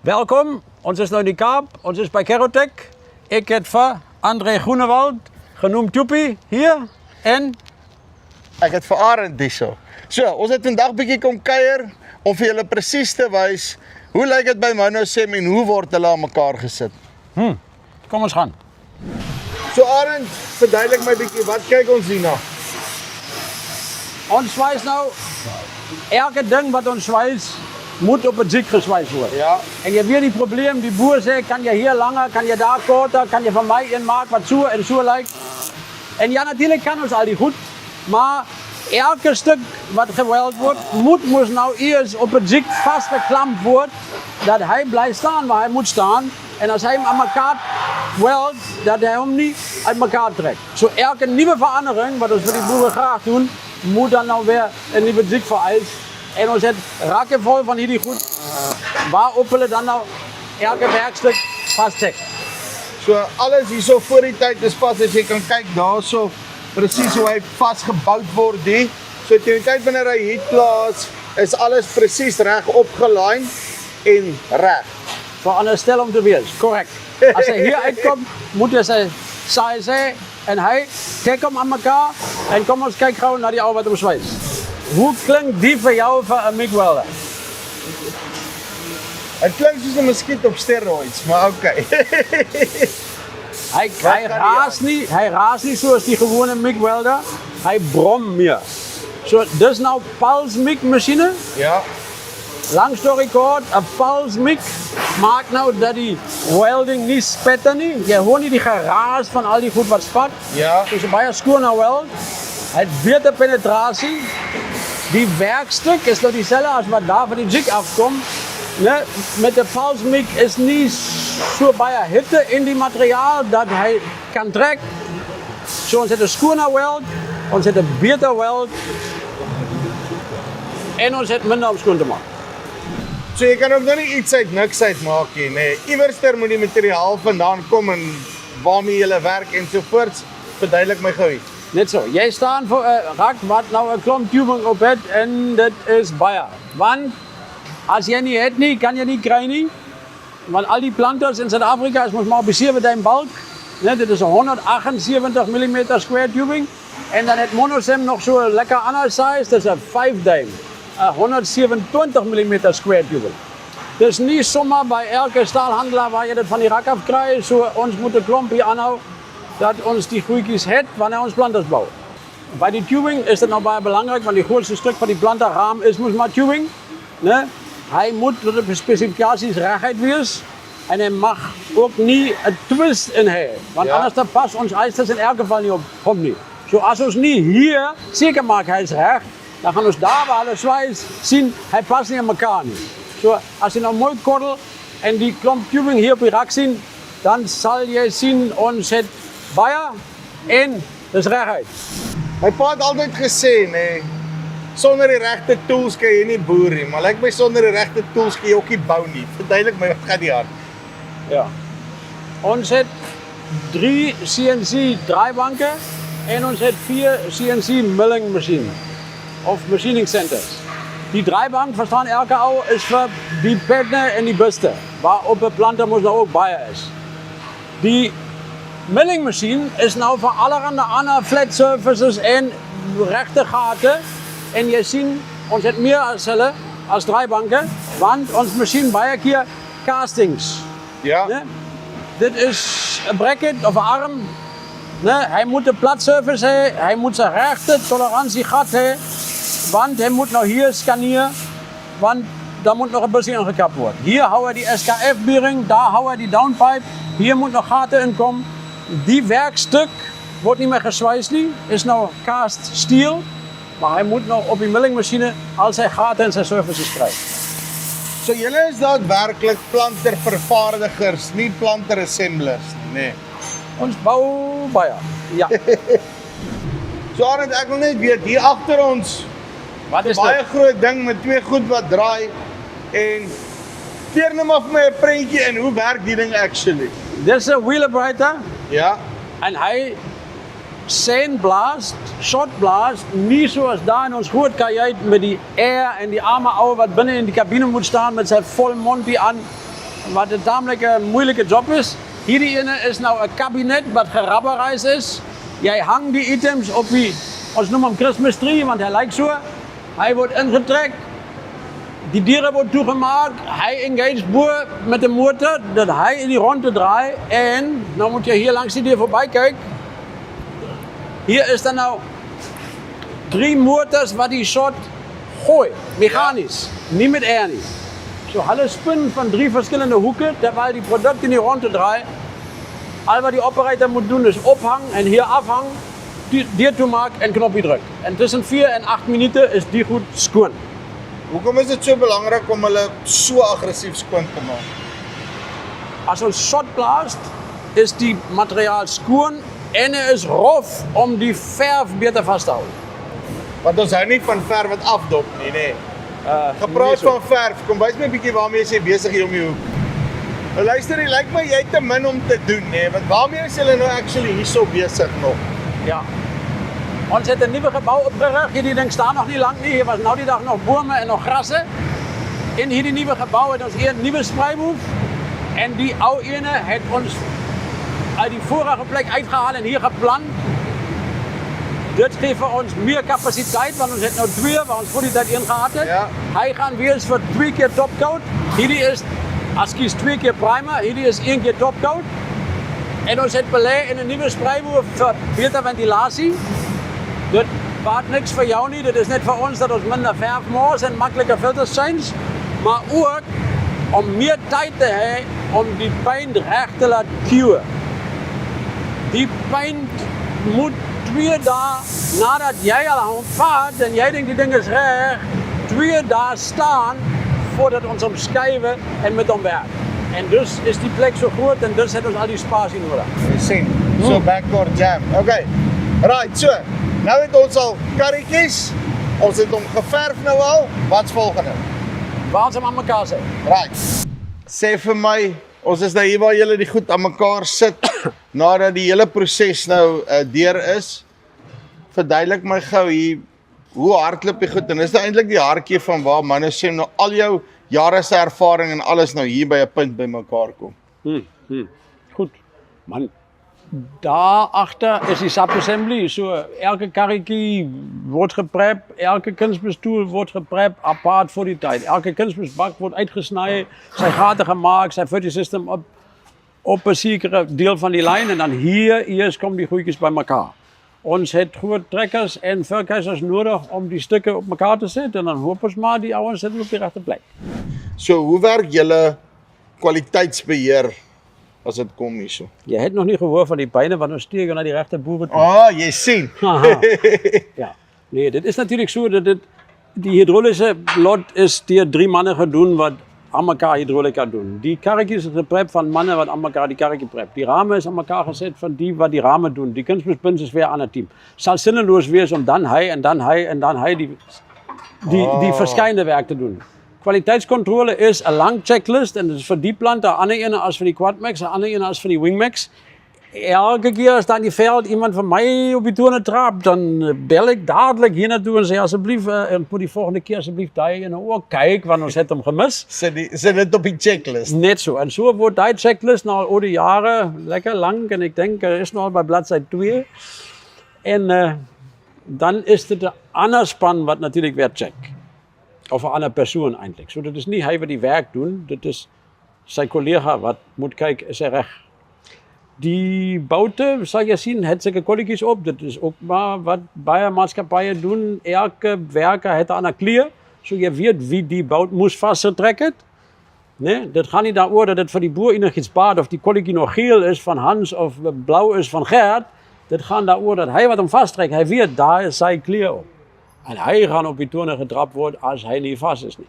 Welkom, ons is nou in die Kaap, ons is bij Kerotech. Ik het voor André Groenewald, genoemd Joepie, hier. En? Ek het vir Arend hierso. So, ons het vandag bietjie kom kuier om vir julle presies te wys hoe lyk dit by Monosem en hoe word hulle aan mekaar gesit. Kom ons gaan. So Arend, verduidelik my bietjie, wat kyk ons hierna? Ons swys nou, elke ding wat ons swys, moet op het ziek geswys worden. Ja. En je weet die probleem, die boer zegt, kan je hier langer, kan je daar korter, kan je van mij inmaken wat zo en zo lijkt. En ja, natuurlijk kan ons al die goed, maar elke stuk wat geweld wordt, moet nou eerst op het ziek vastgeklampt worden, dat hij blijft staan waar hij moet staan. En als hij hem aan elkaar welt, dat hij hem niet uit elkaar trekt. Zo elke nieuwe verandering, wat we voor die boeren graag doen, moet dan nou weer een nieuwe ziek vereist. En ons het rakken vol van hierdie goed, waarop hulle dan nou elke werkstuk vasthek. So alles hierso voor die tyd is pas, as jy kan kyk daarso presies hoe hy vasgebouwd word die. So teen die tyd wanneer hy hier plaas, is alles presies reg opgelyn en reg. Veronderstel om te wees, correct. Als hij hier uitkomt, moet hij zijn size en hij trekt hem aan elkaar. En kom ons kijken gauw naar die oude wat omschrijft. Hoe klinkt die voor jou voor een MIG welder? Het klinkt soos 'n muskiet op steroids, maar okay. Hij raast niet zoals die gewone MIG welder. Hij bromt meer. So, dus nou Pulse MIG machine. Ja. Lang story kort, een Pulse MIG maakt nou dat die welding niet spetter niet. Je hoort niet die geraas van al die goed wat spat. Ja. Dus bij een score nou weld. Het wird de penetratie. Die werkstuk is nou diezelfde als wat daar van die jig afkomt. Ne? Met de Pulse MIG is niet zo bij hitte in die materiaal dat hij kan trekken. Zo ons het een score weld, ons het een beter weld en ons het minder om schoon te maken. So jy kan ook nou nie iets uit niks uit maak nie, nee. Iewerster moet die materiaal vandaan kom en waarmee jy werk ensovoorts. Verduidelik my gou iets. Net zo. Jij staat voor een rak wat nou een klomp tubing op het en dat is Bayer. Want als jij niet hebt, niet, kan je niet krijgen. Want al die planters in Zuid-Afrika is maar bezeer met een balk. Ne, dit is een 178 mm square tubing. En dan het Monosem nog zo lekker anders size, dat is een 5 duim. 127 mm square tubing. Dus niet zomaar bij elke staalhandelaar waar je dat van die rak af krijgt. Zo ons moet een klomp hier aanhouden. Dat ons die groeikjes het wanneer ons planters bouwen. Bij die tubing is het nou bij belangrijk, want die grootste stuk van die planterraam is maar tubing. Ne? Hij moet door de specificaties rechtheid wees en hij mag ook niet een twist in hebben. Want anders dan past ons ijs in elk geval niet op niet. Zo als ons niet hier zeker maken hij is recht, dan gaan we daar waar alles zwijs zien, hij past niet aan elkaar niet. Zo als je nou mooi korrel en die klomp tubing hier op je rak zien, dan zal je zien ons het Bayer en dis reguit. My pa het altyd gesê, nee, sonder die regte tools kan jy nie boer nie, maar lyk my sonder die regte tools kan jy ook nie bou nie. Verduidelik my, wat gaan die aan? Ja. Ons het 3 CNC draaibanken en ons het 4 CNC milling machine of machining centers. Die draaibank, verstaan elke ou, is voor die pennen en die busten, waarop de planter moest nou ook Bayer is. Die milling machine is nou voor allerhande andere flat surfaces en rechte gaten. En je ziet, ons het meer als draaibanken, want ons machine bij hier castings. Ja. Ne? Dit is een bracket of een arm. Ne? Hij moet een plat surface hebben, hij moet zijn rechte tolerantiegat hebben, want hij moet nou hier scanneren, want daar moet nog een beetje ingekapt worden. Hier houden we die SKF-bearing, daar houden we die downpipe, hier moet nog gaten in komen. Die werkstuk wordt niet meer geswijst, is nou cast steel, maar hij moet nog op die millingmachine al zijn gaten en zijn surfaces krijgen. So julle is daadwerklik plantervervaardigers, nie planterassemblers nie, nee. Ons bou Bayer, ja. So Arend, ek wil net weet, hier agter ons, Wat is baie dit? groot ding met twee goed wat draai en keer nou maar vir my 'n prentjie in, hoe werk die ding actually? Dit is een wheelbreiter Ja. en hij sandblast, shotblast, niet zoals daar in ons groot kajuit met die air en die arme ouwe wat binnen in die cabine moet staan met zijn vol mond die aan. wat een tamelijk moeilijke job is. Hierdie ene is nou een kabinet wat gerabbereis is. Jij hangt die items op die, ons noemen hem Christmas tree, want hij lijkt zo. Hij wordt ingetrekt. Die dieren worden toegemaakt. Hij engaged boer met de motor, dat hij in die ronde draait. En, nou moet je hier langs die dier voorbij kijken. Hier is dan nou 3 motors wat die soort gooit, mechanisch, niet met air niet. Zo alle spinnen van 3 verschillende hoeken, terwijl die producten in die ronde draaien. Al wat die operator moet doen is ophangen en hier afhangen, dier toemaken en knopje drukken. En tussen 4 en 8 minuten is die goed schoon. Hoekom is dit so belangrik om hulle so aggressief skoon te maak? Als ons shot blaast, is die materiaal schoon en er is rof om die verf beter vast te houden. Want ons hou nie van verf wat afdop nie, nee. Gepraat van verf, kom wys my 'n bietjie waarmee jy besig hier om die hoek. Nou luister, dit lyk my jy het te min om te doen, nee, want waarmee is julle nou actually hierso besig nog? Ja. Ons het een nieuw gebouw opgericht. Hierdie ding staan nog niet lang nie. Hier was nou die dag nog bomen en nog grassen. In hierdie nieuwe gebouw het ons hier een nieuwe spreiboef. En die oude ene het ons uit die vorige plek uitgehaald en hier geplant. Dit geeft voor ons meer capaciteit, want ons het nou 2 waar ons voor die tijd ingehad het. Ja. Hij gaat weer eens voor 2 keer topcoat. Hierdie is, als kies 2 keer primer, hierdie is 1 keer topcoat. En ons het belegd in een nieuwe spreiboef voor beter ventilatie. Dit baat niks voor jou niet, dit is net voor ons dat ons minder verf moet en makkelijker filters zijn. Maar ook om meer tijd te hebben om die paint recht te laten curen. Die paint moet 2 dagen nadat jij al aanvaart en jij denkt die ding is recht, 2 dagen staan voordat ons omschrijven en met hem werkt. En dus is die plek zo groot en dus hebben we al die spatie nodig. Jy sien, so backdoor jam. Okay, right, so. Nou het ons al karretjies, ons het hom geverf nou al, wat's volgende? Waar ons hem aan elkaar zijn. Right, sê vir my, ons is nou hier waar julle die goed aan mekaar sit, nadat die hele proses nou deur is. Verduidelik my gou hier, hoe hardloop die goed, en is dit eintlik die hartjie van waar manne sê nou al jou jare se ervaring en alles nou hier by 'n punt by mekaar kom. Goed, man. Daarachter is die subassembly. So, elke karretjie wordt geprept, elke kunstbestoel wordt geprept apart voor die tijd. Elke kunstbesbak wordt uitgesneden, zijn gaten gemaakt, zijn footy-system op een zekere deel van die lijn en dan hier eerst komen die goedjes bij elkaar. Ons het goede trekkers en verkeizers nodig om die stukken op elkaar te zetten en dan hopen we maar die ouwens zitten op die rechte plek. So, hoe werk julle kwaliteitsbeheer as dit kom hierso? Je hebt nog niet gehoord van die pijnen, want dan stuur je naar die rechte boeren toe. Ah, jy sien. Ja, nee, dit is natuurlijk zo dat die hydraulische lot is die 3 mannen gaan doen wat aan elkaar hydraulica doen. Die karretjes is geprept van mannen wat aan elkaar die karretje prept. Die ramen is aan elkaar gezet van die wat die ramen doen. Die kunstbespunt is weer aan het team. Het zal zinneloos wees om dan hij en dan hij en dan hij die verschillende werk te doen. Kwaliteitscontrole is een lang checklist en dat is voor die plant, de andere ene als voor die Quadmax, de andere ene als voor die Wingmax. Elke keer als dan die veld iemand van mij op die toeren trapt, dan bel ik dadelijk hier naartoe en zeg alsjeblieft, voor die volgende keer alsjeblieft daar in een oor kijk, want ons het hem gemist. Zit dit op die checklist? Net zo. En zo wordt die checklist nou al de jaren lekker lang en ik denk er is nog bij bladzijde 2. En dan is het een ander span wat natuurlijk weer checkt. Of een andere persoon eigenlijk. So, dat is niet hij wat die werk doen, dat is zijn collega wat moet kijken, is hij recht. Die bouten, zal je zien, het zulke kolletjes op. Dat is ook maar wat bijenmaatschappijen doen. Elke werker heeft aan een klier, zodat je weet wie die bout moet vasttrekken. Nee, dat gaat niet daarover dat het voor die boer nog iets baat of die kolletje nog geel is van Hans of blauw is van Gert. Dat gaat daarover dat hij wat hem vasttrekt. Hij weet, daar is zijn klier op. En hij gaat op die toren getrapt worden als hij niet vast is. Niet.